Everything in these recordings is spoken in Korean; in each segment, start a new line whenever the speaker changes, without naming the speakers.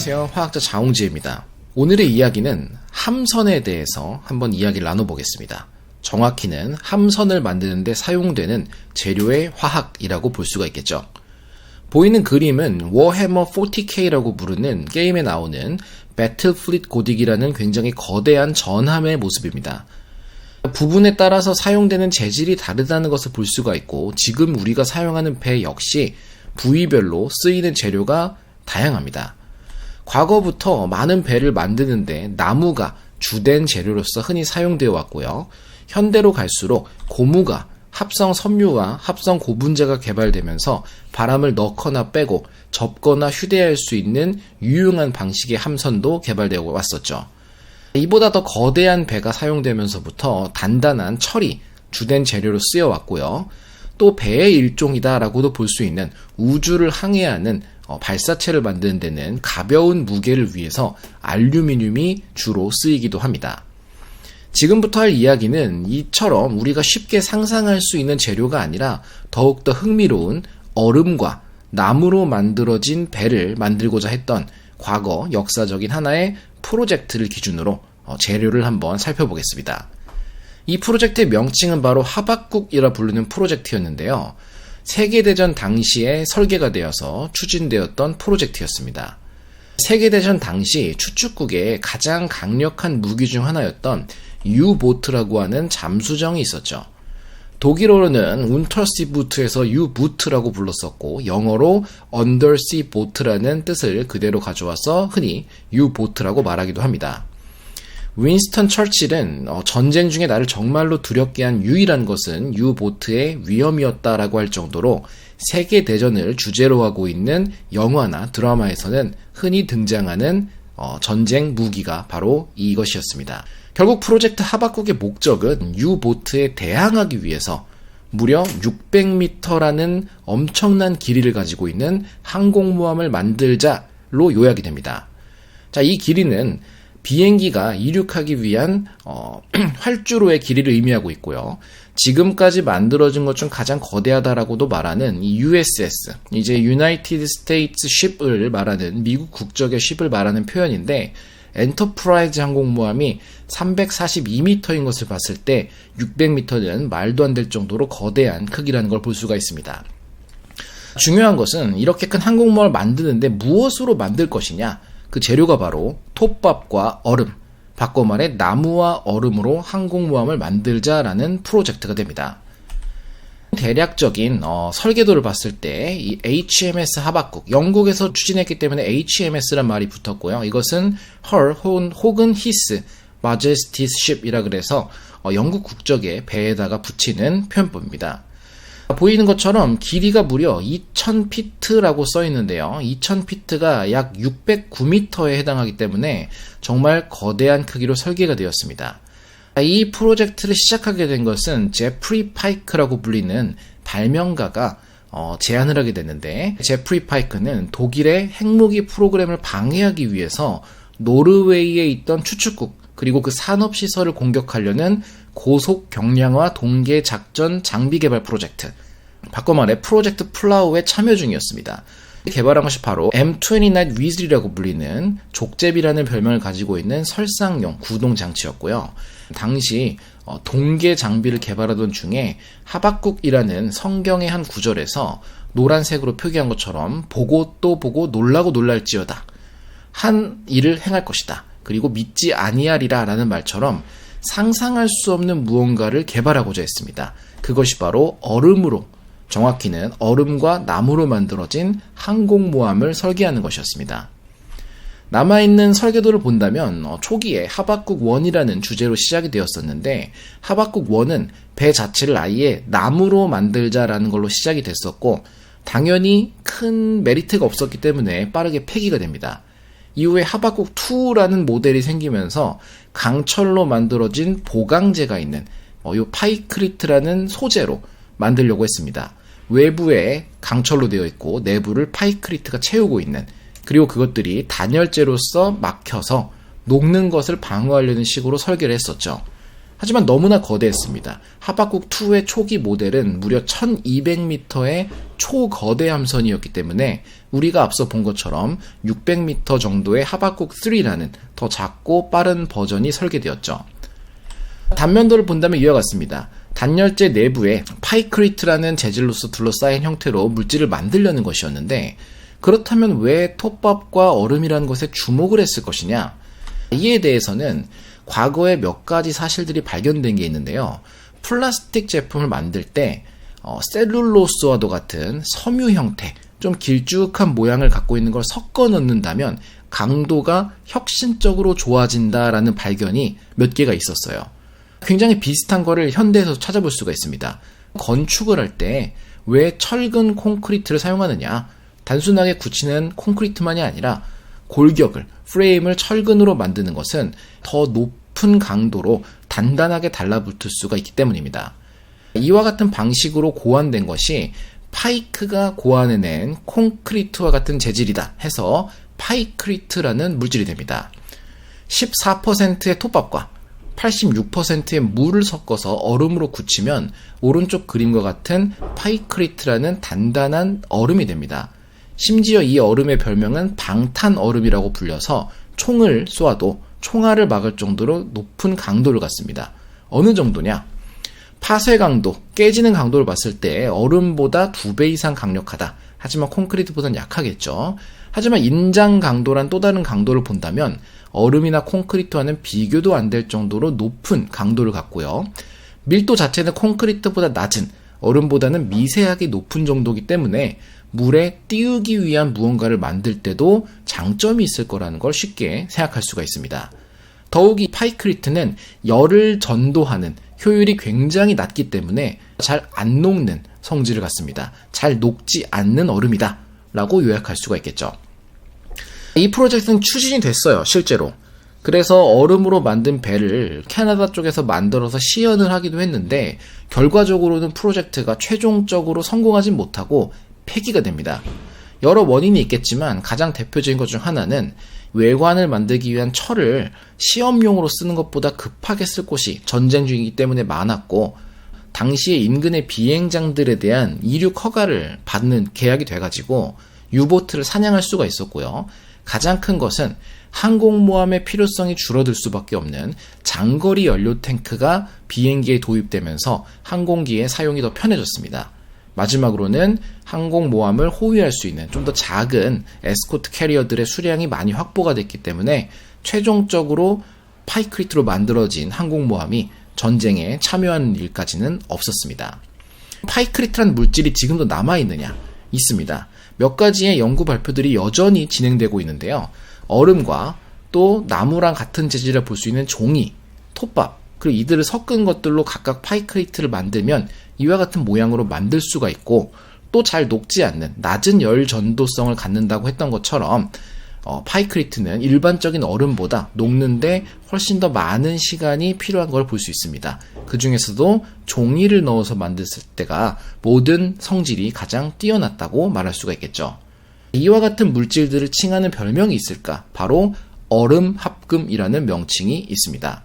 안녕하세요. 화학자 자홍지입니다. 오늘의 이야기는 함선에 대해서 한번 이야기를 나눠보겠습니다. 정확히는 함선을 만드는 데 사용되는 재료의 화학이라고 볼 수가 있겠죠. 보이는 그림은 워해머 40K라고 부르는 게임에 나오는 배틀플릿 고딕이라는 굉장히 거대한 전함의 모습입니다. 부분에 따라서 사용되는 재질이 다르다는 것을 볼 수가 있고, 지금 우리가 사용하는 배 역시 부위별로 쓰이는 재료가 다양합니다. 과거부터 많은 배를 만드는데 나무가 주된 재료로서 흔히 사용되어 왔고요. 현대로 갈수록 고무가 합성 섬유와 합성 고분자가 개발되면서 바람을 넣거나 빼고 접거나 휴대할 수 있는 유용한 방식의 함선도 개발되어 왔었죠. 이보다 더 거대한 배가 사용되면서부터 단단한 철이 주된 재료로 쓰여왔고요. 또 배의 일종이다라고도 볼 수 있는 우주를 항해하는 발사체를 만드는 데는 가벼운 무게를 위해서 알루미늄이 주로 쓰이기도 합니다. 지금부터 할 이야기는 이처럼 우리가 쉽게 상상할 수 있는 재료가 아니라 더욱더 흥미로운 얼음과 나무로 만들어진 배를 만들고자 했던 과거 역사적인 하나의 프로젝트를 기준으로 재료를 한번 살펴보겠습니다. 이 프로젝트의 명칭은 바로 하박국이라 부르는 프로젝트였는데요. 세계대전 당시에 설계가 되어서 추진되었던 프로젝트였습니다. 세계대전 당시 추축국의 가장 강력한 무기 중 하나였던 U-보트라고 하는 잠수정이 있었죠. 독일어로는 운터시부트에서 U-부트라고 불렀었고, 영어로 Undersea Boat라는 뜻을 그대로 가져와서 흔히 U-보트라고 말하기도 합니다. 윈스턴 처칠은 전쟁 중에 나를 정말로 두렵게 한 유일한 것은 U-보트의 위험이었다라고 할 정도로 세계대전을 주제로 하고 있는 영화나 드라마에서는 흔히 등장하는 전쟁 무기가 바로 이것이었습니다. 결국 프로젝트 하박국의 목적은 U-보트에 대항하기 위해서 무려 600m라는 엄청난 길이를 가지고 있는 항공모함을 만들자로 요약이 됩니다. 자, 이 길이는 비행기가 이륙하기 위한 활주로의 길이를 의미하고 있고요. 지금까지 만들어진 것 중 가장 거대하다라고도 말하는 이 USS, 이제 United States Ship을 말하는 미국 국적의 ship을 말하는 표현인데, 엔터프라이즈 항공모함이 342m인 것을 봤을 때 600m는 말도 안 될 정도로 거대한 크기라는 걸 볼 수가 있습니다. 중요한 것은 이렇게 큰 항공모함을 만드는데 무엇으로 만들 것이냐? 그 재료가 바로 톱밥과 얼음, 바꿔 말해 나무와 얼음으로 항공모함을 만들자라는 프로젝트가 됩니다. 대략적인 설계도를 봤을 때 이 HMS 하박국, 영국에서 추진했기 때문에 HMS란 말이 붙었고요. 이것은 Her 혹은 His Majesty's Ship이라 그래서 영국 국적의 배에다가 붙이는 표현법입니다. 보이는 것처럼 길이가 무려 2000피트라고 써 있는데요. 2000피트가 약 609m에 해당하기 때문에 정말 거대한 크기로 설계가 되었습니다. 이 프로젝트를 시작하게 된 것은 제프리 파이크라고 불리는 발명가가 제안을 하게 됐는데, 제프리 파이크는 독일의 핵무기 프로그램을 방해하기 위해서 노르웨이에 있던 추축국 그리고 그 산업시설을 공격하려는 고속 경량화 동계 작전 장비 개발 프로젝트, 바꿔 말해 프로젝트 플라우에 참여 중이었습니다. 개발한 것이 바로 M29 위즐이라고 불리는 족제비라는 별명을 가지고 있는 설상용 구동 장치였고요. 당시 동계 장비를 개발하던 중에 하박국이라는 성경의 한 구절에서 노란색으로 표기한 것처럼 보고 또 보고 놀라고 놀랄지어다, 한 일을 행할 것이다, 그리고 믿지 아니하리라 라는 말처럼 상상할 수 없는 무언가를 개발하고자 했습니다. 그것이 바로 얼음으로, 정확히는 얼음과 나무로 만들어진 항공모함을 설계하는 것이었습니다. 남아있는 설계도를 본다면 초기에 하박국 1이라는 주제로 시작이 되었었는데, 하박국 1은 배 자체를 아예 나무로 만들자라는 걸로 시작이 됐었고, 당연히 큰 메리트가 없었기 때문에 빠르게 폐기가 됩니다. 이후에 하박국 2라는 모델이 생기면서 강철로 만들어진 보강재가 있는 이 파이크리트라는 소재로 만들려고 했습니다. 외부에 강철로 되어 있고 내부를 파이크리트가 채우고 있는, 그리고 그것들이 단열재로서 막혀서 녹는 것을 방어하려는 식으로 설계를 했었죠. 하지만 너무나 거대했습니다. 하박국2의 초기 모델은 무려 1200m의 초거대 함선이었기 때문에 우리가 앞서 본 것처럼 600m 정도의 하박국3라는 더 작고 빠른 버전이 설계되었죠. 단면도를 본다면 이와 같습니다. 단열재 내부에 파이크리트라는 재질로서 둘러싸인 형태로 물질을 만들려는 것이었는데, 그렇다면 왜 톱밥과 얼음이라는 것에 주목을 했을 것이냐? 이에 대해서는 과거에 몇 가지 사실들이 발견된 게 있는데요. 플라스틱 제품을 만들 때 셀룰로스와도 같은 섬유 형태, 좀 길쭉한 모양을 갖고 있는 걸 섞어 넣는다면 강도가 혁신적으로 좋아진다라는 발견이 몇 개가 있었어요. 굉장히 비슷한 거를 현대에서 찾아볼 수가 있습니다. 건축을 할 때 왜 철근 콘크리트를 사용하느냐? 단순하게 굳히는 콘크리트만이 아니라 골격을, 프레임을 철근으로 만드는 것은 더 높은 강도로 단단하게 달라붙을 수가 있기 때문입니다. 이와 같은 방식으로 고안된 것이 파이크가 고안해낸 콘크리트와 같은 재질이다 해서 파이크리트라는 물질이 됩니다. 14%의 톱밥과 86%의 물을 섞어서 얼음으로 굳히면 오른쪽 그림과 같은 파이크리트라는 단단한 얼음이 됩니다. 심지어 이 얼음의 별명은 방탄 얼음이라고 불려서 총을 쏘아도 총알을 막을 정도로 높은 강도를 갖습니다. 어느 정도냐? 파쇄 강도, 깨지는 강도를 봤을 때 얼음보다 2배 이상 강력하다. 하지만 콘크리트보다는 약하겠죠. 하지만 인장 강도란 또 다른 강도를 본다면 얼음이나 콘크리트와는 비교도 안 될 정도로 높은 강도를 갖고요. 밀도 자체는 콘크리트보다 낮은, 얼음보다는 미세하게 높은 정도이기 때문에 물에 띄우기 위한 무언가를 만들 때도 장점이 있을 거라는 걸 쉽게 생각할 수가 있습니다. 더욱이 파이크리트는 열을 전도하는 효율이 굉장히 낮기 때문에 잘 안 녹는 성질을 갖습니다. 잘 녹지 않는 얼음이다 라고 요약할 수가 있겠죠. 이 프로젝트는 추진이 됐어요, 실제로. 그래서 얼음으로 만든 배를 캐나다 쪽에서 만들어서 시연을 하기도 했는데 결과적으로는 프로젝트가 최종적으로 성공하지 못하고 폐기가 됩니다. 여러 원인이 있겠지만 가장 대표적인 것 중 하나는 외관을 만들기 위한 철을 시험용으로 쓰는 것보다 급하게 쓸 곳이 전쟁 중이기 때문에 많았고, 당시에 인근의 비행장들에 대한 이륙 허가를 받는 계약이 돼가지고 유보트를 사냥할 수가 있었고요. 가장 큰 것은 항공모함의 필요성이 줄어들 수밖에 없는 장거리 연료 탱크가 비행기에 도입되면서 항공기의 사용이 더 편해졌습니다. 마지막으로는 항공모함을 호위할 수 있는 좀 더 작은 에스코트 캐리어들의 수량이 많이 확보가 됐기 때문에 최종적으로 파이크리트로 만들어진 항공모함이 전쟁에 참여하는 일까지는 없었습니다. 파이크리트란 물질이 지금도 남아있느냐? 있습니다. 몇 가지의 연구 발표들이 여전히 진행되고 있는데요. 얼음과 또 나무랑 같은 재질을 볼 수 있는 종이, 톱밥, 그리고 이들을 섞은 것들로 각각 파이크리트를 만들면 이와 같은 모양으로 만들 수가 있고, 또 잘 녹지 않는 낮은 열 전도성을 갖는다고 했던 것처럼 파이크리트는 일반적인 얼음보다 녹는데 훨씬 더 많은 시간이 필요한 걸 볼 수 있습니다. 그 중에서도 종이를 넣어서 만들었을 때가 모든 성질이 가장 뛰어났다고 말할 수가 있겠죠. 이와 같은 물질들을 칭하는 별명이 있을까? 바로 얼음합금이라는 명칭이 있습니다.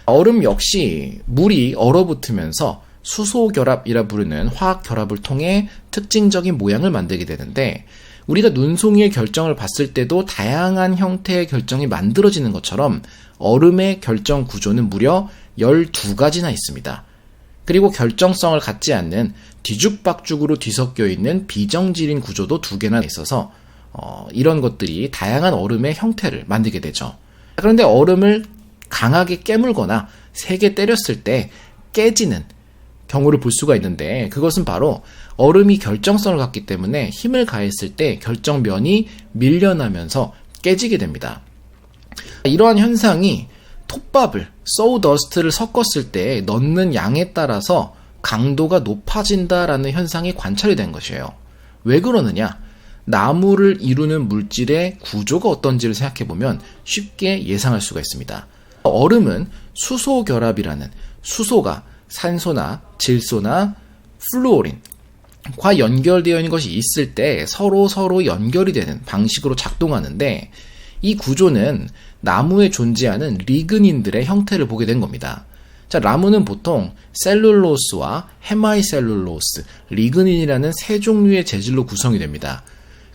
얼음 역시 물이 얼어붙으면서 수소결합이라 부르는 화학결합을 통해 특징적인 모양을 만들게 되는데, 우리가 눈송이의 결정을 봤을 때도 다양한 형태의 결정이 만들어지는 것처럼 얼음의 결정 구조는 무려 12가지나 있습니다. 그리고 결정성을 갖지 않는 뒤죽박죽으로 뒤섞여 있는 비정지린 구조도 2개나 있어서 이런 것들이 다양한 얼음의 형태를 만들게 되죠. 그런데 얼음을 강하게 깨물거나 세게 때렸을 때 깨지는 경우를 볼 수가 있는데, 그것은 바로 얼음이 결정성을 갖기 때문에 힘을 가했을 때 결정면이 밀려나면서 깨지게 됩니다. 이러한 현상이 톱밥을, 소우더스트를 섞었을 때 넣는 양에 따라서 강도가 높아진다라는 현상이 관찰이 된 것이에요. 왜 그러느냐? 나무를 이루는 물질의 구조가 어떤지를 생각해보면 쉽게 예상할 수가 있습니다. 얼음은 수소 결합이라는, 수소가 산소나 질소나 플루오린과 연결되어 있는 것이 있을 때 서로 연결이 되는 방식으로 작동하는데, 이 구조는 나무에 존재하는 리그닌들의 형태를 보게 된 겁니다. 자, 나무는 보통 셀룰로스와 헤마이셀룰로스, 리그닌이라는 세 종류의 재질로 구성이 됩니다.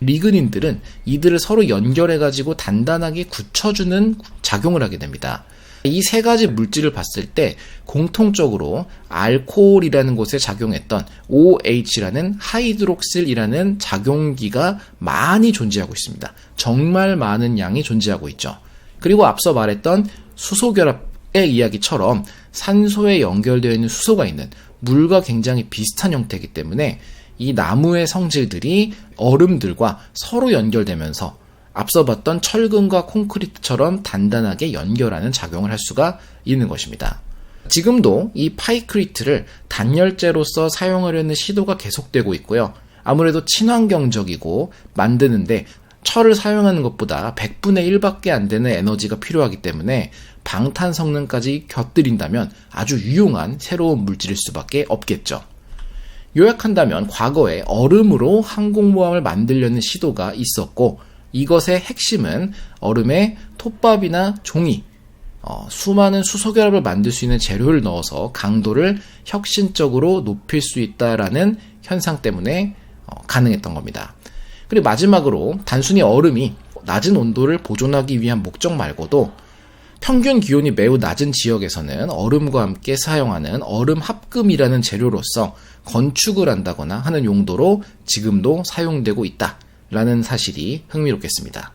리그닌들은 이들을 서로 연결해가지고 단단하게 굳혀주는 작용을 하게 됩니다. 이 세 가지 물질을 봤을 때 공통적으로 알코올이라는 곳에 작용했던 OH라는 하이드록실이라는 작용기가 많이 존재하고 있습니다. 정말 많은 양이 존재하고 있죠. 그리고 앞서 말했던 수소결합의 이야기처럼 산소에 연결되어 있는 수소가 있는 물과 굉장히 비슷한 형태이기 때문에 이 나무의 성질들이 얼음들과 서로 연결되면서 앞서 봤던 철근과 콘크리트처럼 단단하게 연결하는 작용을 할 수가 있는 것입니다. 지금도 이 파이크리트를 단열재로서 사용하려는 시도가 계속되고 있고요. 아무래도 친환경적이고 만드는데 철을 사용하는 것보다 100분의 1밖에 안 되는 에너지가 필요하기 때문에 방탄 성능까지 곁들인다면 아주 유용한 새로운 물질일 수밖에 없겠죠. 요약한다면 과거에 얼음으로 항공모함을 만들려는 시도가 있었고 이것의 핵심은 얼음에 톱밥이나 종이, 수많은 수소결합을 만들 수 있는 재료를 넣어서 강도를 혁신적으로 높일 수 있다라는 현상 때문에 가능했던 겁니다. 그리고 마지막으로 단순히 얼음이 낮은 온도를 보존하기 위한 목적 말고도 평균 기온이 매우 낮은 지역에서는 얼음과 함께 사용하는 얼음 합금이라는 재료로서 건축을 한다거나 하는 용도로 지금도 사용되고 있다라는 사실이 흥미롭겠습니다.